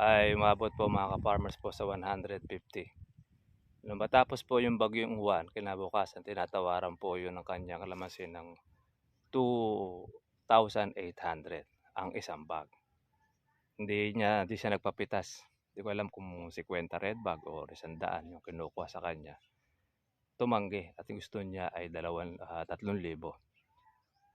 ay umabot po mga ka-farmers po sa 150. Nung matapos po yung bagyong Juan, kinabukasan tinatawaran po yun ng kanyang kalamansi ng 2,800 ang isang bag. Hindi siya nagpapitas. Hindi ko alam kung 50 red bag o 100 yung kinukuha sa kanya. Tumanggi at yung gusto niya ay 3,000.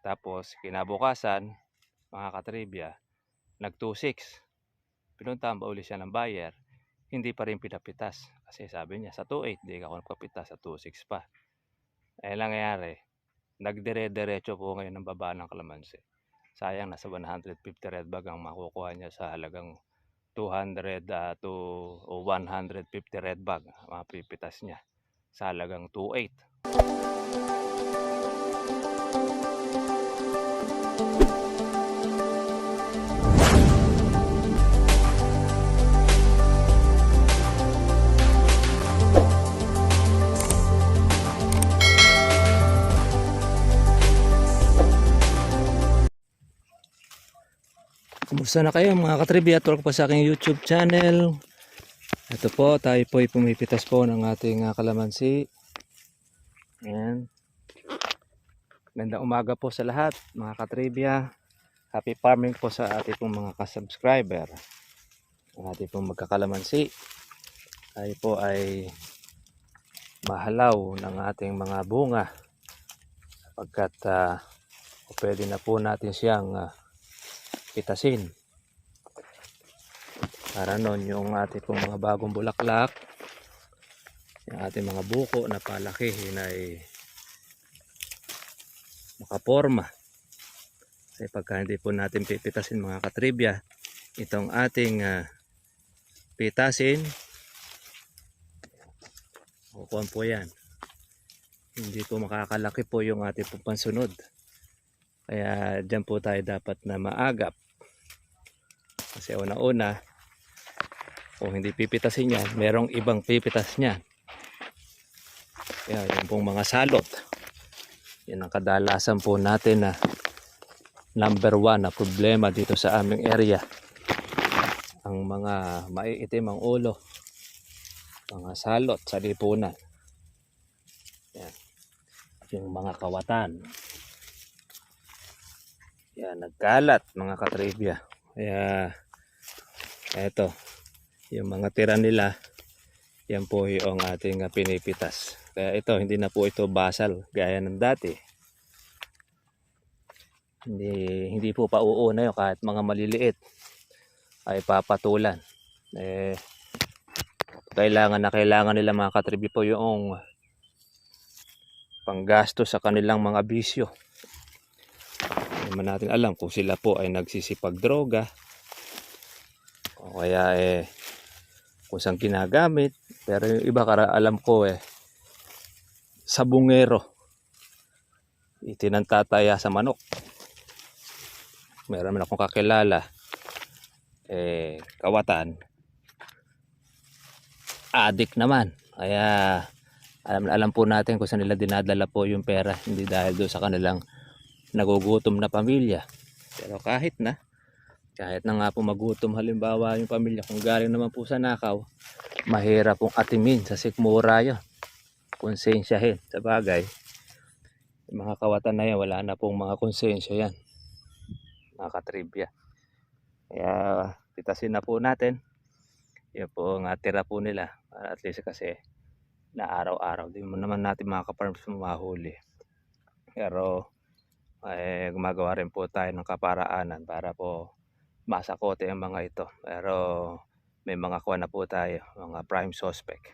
Tapos kinabukasan, mga katribya, nag-2,600. Pinuntahan pa uli siya ng buyer, hindi pa rin pinapitas. Kasi sabi niya, sa 2,800, di ako nagpapitas, sa 2,600 pa. Eh, nangyayari, nagdire-diretso po ngayon ng baba ng kalamansi. Sayang, nasa 150 red bag ang makukuha niya sa halagang 200 to 150 red bag. Mapipitas niya sa halagang 2,800. Kumusta na kayo mga katribya? Welcome po sa aking YouTube channel. Ito po, tayo po ay pumipitas po ng ating kalamansi. Ayan. Gandang umaga po sa lahat mga katribya. Happy farming po sa ating pong mga kasubscriber. Ang ating pong magkakalamansi. Tayo po ay mahalaw ng ating mga bunga. Sapagkat pwede na po natin siyang pitasin. Para noon yung ating pong mga bagong bulaklak, yung ating mga buko na palakihin ay makaporma. Kasi pagka hindi po natin pipitasin mga katribya, itong ating pitasin, kukuhan po yan. Hindi po makakalaki po yung ating pong pansunod. Kaya dyan po tayo dapat na maagap. Kasi una-una, kung hindi pipitasin yan, merong ibang pipitas niyan. Kaya yung pong mga salot. Yan ang kadalasan po natin na number 1 na problema dito sa aming area. Ang mga maiitim ang ulo. Mga salot sa lipunan. Yan. Yung mga kawatan. Yan, nagkalat mga katribya. Kaya eto, yung mga tira nila, yan po yung ating pinipitas. Kaya ito, hindi na po ito basal gaya ng dati. Hindi po pa uuna yun, kahit mga maliliit ay papatulan. Kailangan nila mga katribi po yung panggasto sa kanilang mga bisyo. Hindi man natin alam kung sila po ay nagsisipag droga o kaya kung saan ginagamit. Pero yung iba alam ko sabungero, itinantataya sa manok. Meron naman akong kakilala kawatan, adik naman. Kaya alam po natin kung saan nila dinadala po yung pera, hindi dahil doon sa kanilang nagugutom na pamilya. Pero kahit na nga po magutom halimbawa yung pamilya, kung galing naman po sa nakaw, mahirap pong atimin sa sikmura yun. Konsensyahin sa bagay. Yung mga kawatan na yan, wala na pong mga konsensya yan, mga katribya. Kaya pitasin na po natin. Yan po ang tira po nila. At least kasi na araw-araw, di mo naman natin mga ka-farms mahuli. Pero gumagawa rin po tayo ng kaparaanan para po masakote ang mga ito. Pero may mga kuha na po tayo, mga prime suspect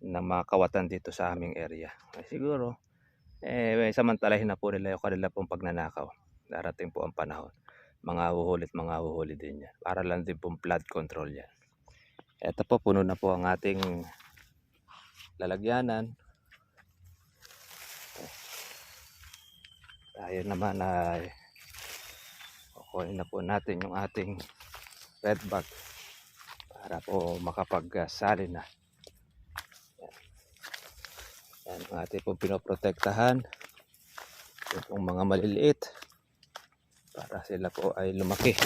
ng mga kawatan dito sa aming area. Siguro samantalahin na po nila yung kanila pong pagnanakaw. Darating po ang panahon, mga huhuli din yan. Para lang din pong flood control yan. Ito po, puno na po ang ating lalagyanan. Tayo naman ay kukunin na po natin yung ating red bag para po makapagsali na. Yan ang ating po pinoprotektahan. Yung mga maliliit para sila po ay lumaki.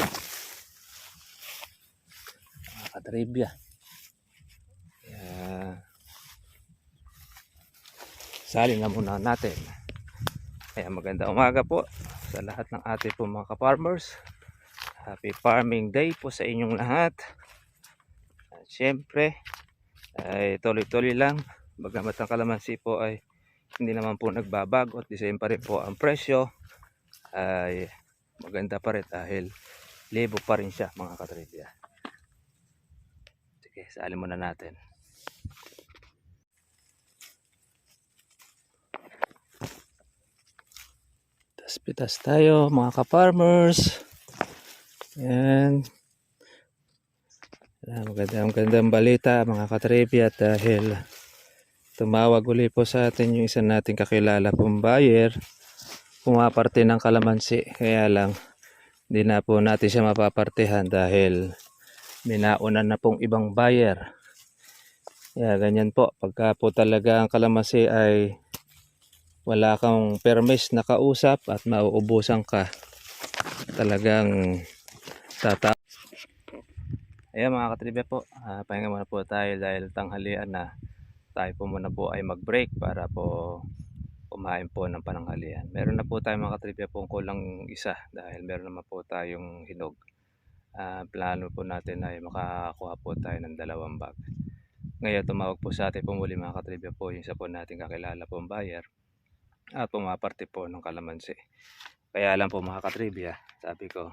katribya. Kaya, sali na muna natin. Kaya magandang umaga po sa lahat ng ating po mga ka-farmers. Happy farming day po sa inyong lahat. At syempre, ay tuloy-tuloy lang. Bagamat ang kalamansi po ay hindi naman po nagbabago at the same pa rin po ang presyo, ay maganda pa rin dahil libo pa rin siya mga katribya. Sige, sali muna natin. Pitas tayo mga ka-farmers. Yan. Magandang balita mga katribya dahil tumawag uli po sa atin yung isa nating kakilala pong buyer. Pumaparte ng kalamansi. Kaya lang hindi na po natin siya mapapartehan dahil minaunan na pong ibang buyer. Kaya ganyan po. Pagka po talaga ang kalamansi ay wala kang permis na kausap at mauubusan ka, talagang tata. Ayan mga katribya po, pahinga muna po tayo dahil tanghalian na. Tayo po muna po ay mag-break para po kumain po ng pananghalian. Meron na po tayo mga katribya po kulang isa dahil meron naman po tayong hinog. Plano po natin ay makakuha po tayo ng 2 bag. Ngayon tumawag po sa atin po muli mga katribya po yung isa po natin kakilala pong buyer at pumaparte po ng kalamansi. Kaya lang po mga katribya, sabi ko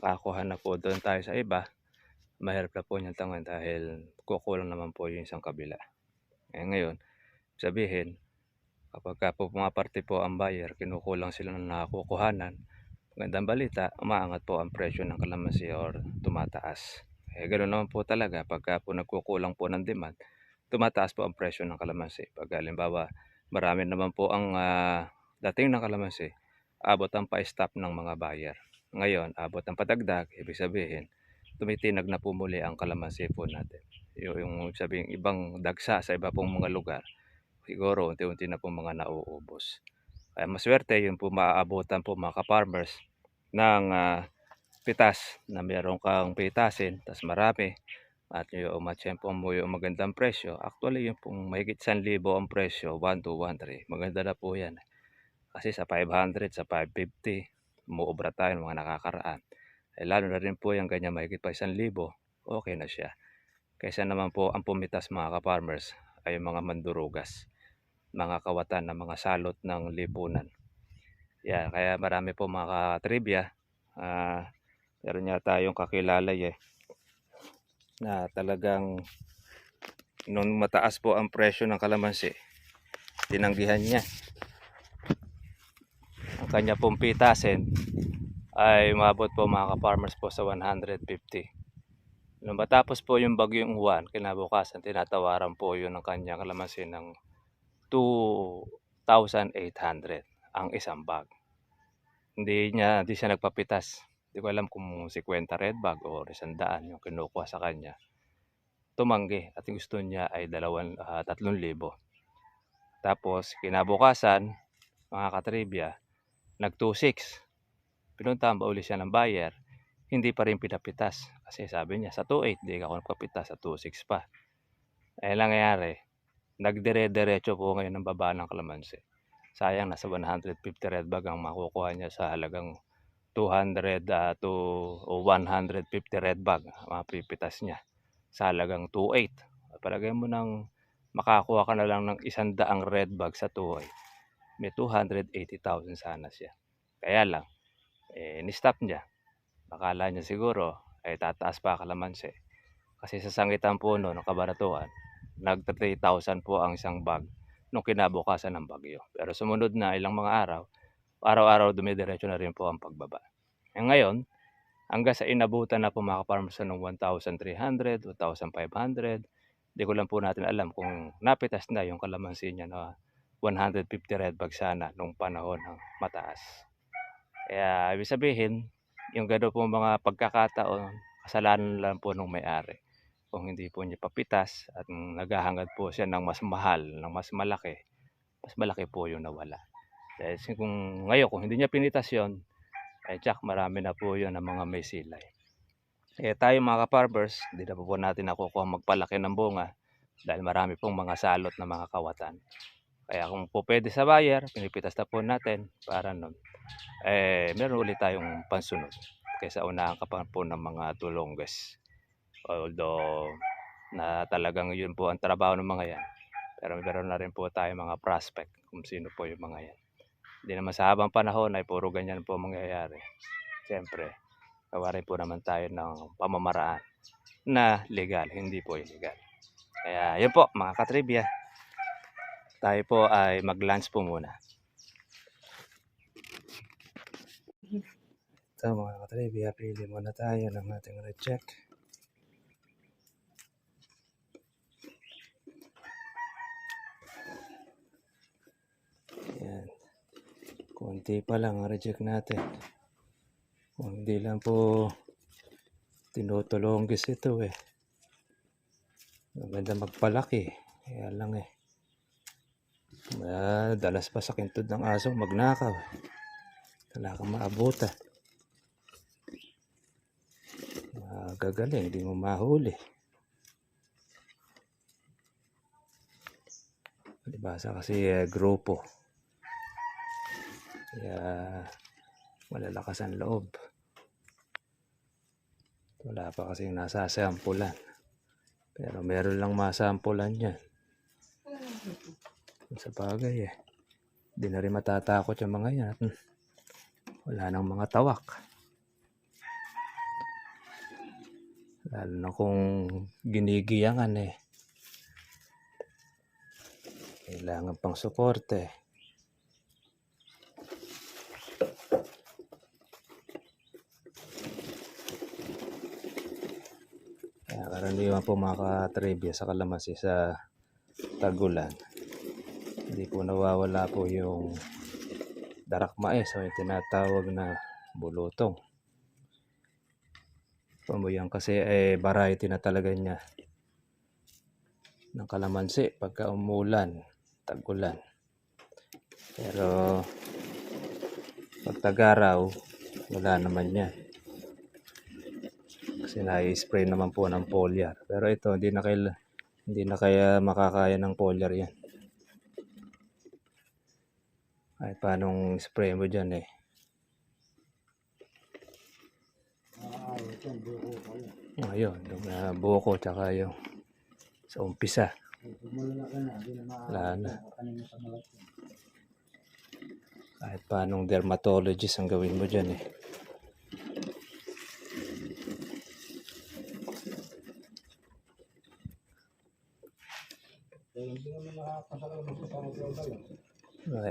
nakakuha na po doon tayo sa iba, mahirap na po niyang tangan dahil kukulang naman po yung isang kabila. Ngayon sabihin, kapag po pumaparte po ang buyer, kinukulang sila ng nakakukuhanan, magandang balita, umaangat po ang presyo ng kalamansi or tumataas. Ganoon naman po talaga pagka po nagkukulang po ng demand, tumataas po ang presyo ng kalamansi. Pag halimbawa marami naman po ang dating ng kalamansi, abot ang pa-stop ng mga buyer. Ngayon abot ang padagdag, ibig sabihin tumitinag na po muli ang kalamansi po natin. Yung sabihin ibang dagsa sa iba pong mga lugar, siguro unti-unti na po mga nauubos. Kaya maswerte yun po maaabutan po mga ka-farmers ng pitas na meron kang pitasin, tas marami at yung matsyempo mo yung magandang presyo. Actually yung pong mahigit 1,000 ang presyo, 1,213, maganda na po yan. Kasi sa 500, sa 550 umuobra tayo ng mga nakakaraan. Lalo na rin po yung ganyan mahigit pa 1,000, okay na siya. Kaysa naman po ang pumitas mga ka-farmers ay mga mandurugas, mga kawatan na mga salot ng lipunan. Kaya marami po mga trivia. Meron yata yung kakilala na talagang nung mataas po ang presyo ng kalamansi, tinanggihan niya. Ang kanya pong pitasin ay umabot po mga ka-farmers po sa 150. Nung matapos po yung bagyong Juan, kinabukasan tinatawaran po yun ng kanya kalamansi ng 2,800 ang isang bag. Hindi siya nagpapitas. Hindi ko alam kung 50 red bag o 100 yung kinukuha sa kanya. Tumanggi at gusto niya ay 3,000. Tapos kinabukasan mga katribya, nag-2,600. Pinuntahan ba uli siya ng buyer, hindi pa rin pinapitas. Kasi sabi niya sa 2,800 di ako nagpapitas, sa 2,600 pa. Nangyayari, nagdire-diretso po ngayon ng baba ng kalamansi. Sayang, nasa 150 red bag ang makukuha niya sa halagang 200 to 150 red bag mapipitas niya sa halagang 2,800. Palagay mo nang makakuha ka na lang ng 100 red bag sa 2,800, may 280,000 sana siya. Kaya lang ni-stop niya. Akala niya siguro ay tataas pa kalamansi. Kasi sa sangitan po ng kabaratuhan, nag 3,000 po ang isang bag nung kinabukasan ng bagyo. Pero sumunod na ilang mga araw, araw-araw dumidiretso na rin po ang pagbaba. Ngayon, hanggang sa inabutan na po mga ka-farmers ng 1,300, 1,500, di ko lang po natin alam kung napitas na yung kalamansi niya na 150 red bag sana nung panahon ng mataas. Kaya ibig sabihin, yung gano'n po mga pagkakataon, kasalanan lang po nung may-ari. Kung hindi po niya papitas at naghahangad po siya ng mas mahal, ng mas malaki po yung nawala. Dahil kung ngayon, kung hindi niya pinitas yun, tsak marami na po yun ng mga may silay. Eh tayo mga ka-farmers, hindi na po natin nakukuha magpalaki ng bunga dahil marami pong mga salot na mga kawatan. Kaya kung po pwede sa buyer, pinipitas na po natin para nun, meron ulit tayong pansunod kaysa unahan ka pa po ng mga tulongges. Although na talagang yun po ang trabaho ng mga yan. Pero meron na rin po tayo mga prospect kung sino po yung mga yan. Hindi naman sa habang panahon ay puro ganyan po mangyayari. Siyempre, gawa rin po naman tayo ng pamamaraan na legal, hindi po illegal. Kaya yun po mga katribya, tayo po ay mag-lunch po muna. Ito mga katribya, pili muna tayo ng ating recheck. Yan. Kunti pa lang ang reject natin. Kung hindi lang po tinutulonggis ito eh. Maganda magpalaki. Kaya lang eh. Dalas pa sa kintod ng asong magnakaw. Wala kang maabutan. Gagaling, hindi mo mahuli. Palibasa kasi grupo. Kaya malalakas ang loob. Wala pa kasing nasasampulan. Pero meron lang masampulan yan. Sa bagay eh. Hindi na rin matatakot yung mga yan. Wala nang mga tawak. Lalo na kung ginigiyangan eh. Kailangan pang suporte. Kaya karaniwan po mga katribya sa kalamansi sa tagulan. Hindi po nawawala po yung darak mais o yung tinatawag na bulutong. Pamuyan kasi variety na talaga niya ng kalamansi pagka umulan, tagulan. Pero pag tag-araw, wala naman yan. Kasi na-spray naman po ng foliar. Pero ito, hindi na kaya makakaya ng foliar yan. Ay, paanong spray mo dyan eh. Ayun, yung buko tsaka yung sa umpisa. Wala na. Kahit paanong dermatologist ang gawin mo dyan eh.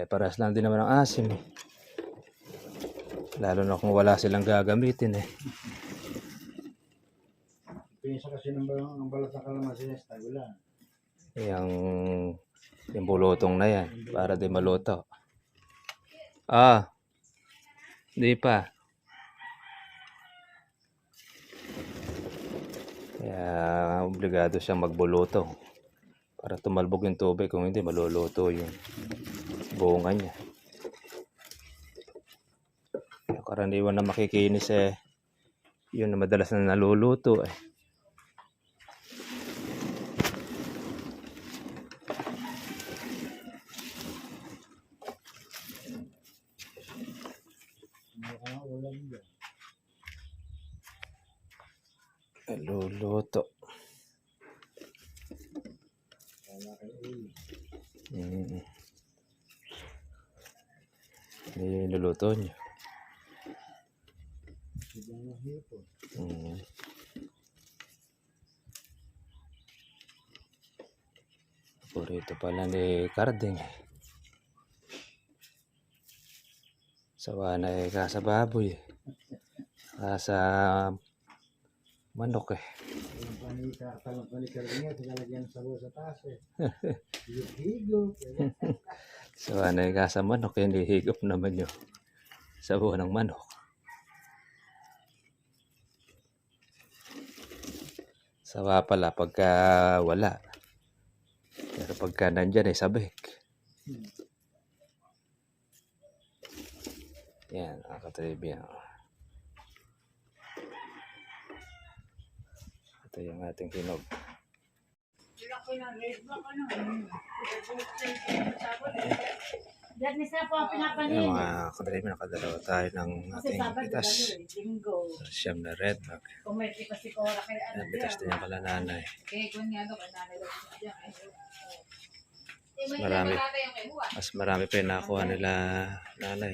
Paras lang din naman ang asim eh. Lalo na kung wala silang gagamitin eh. Pinisa kasi ng balat ng kalamansi sa tagulan. Yung bulutong na yan para di maluto. Di pa. Kaya obligado siyang magbulutong para tumalbog yung tubig, kung hindi maluluto yung bunga niya. Yung karaniwan na makikinis eh, yun na madalas na naluluto eh. Naluluto. Niluluto niyo. Paborito pala ni Carding. Sawa na eh kasa baboy. Kasa manok eh. Sawa na eh kasa manok eh. Higop naman yung sawa ng manok. Sawa pala pagka wala. Pero pagka nandyan ay sabik. Yan, mga katribya. Ito yung ating hinog. Diyan isa po ang Ayan pinapanin. mga kadriver, nakadalawa tayo ng Kasi ating Sabado, itas. Linggo. Siyam na red bag. Kung may tipas si Cora kay ano Ayan, bitas din yung kala nanay. kaya kung nga doon, nanay daw siya. Marami. Mas marami pa yung nakuha nila nanay.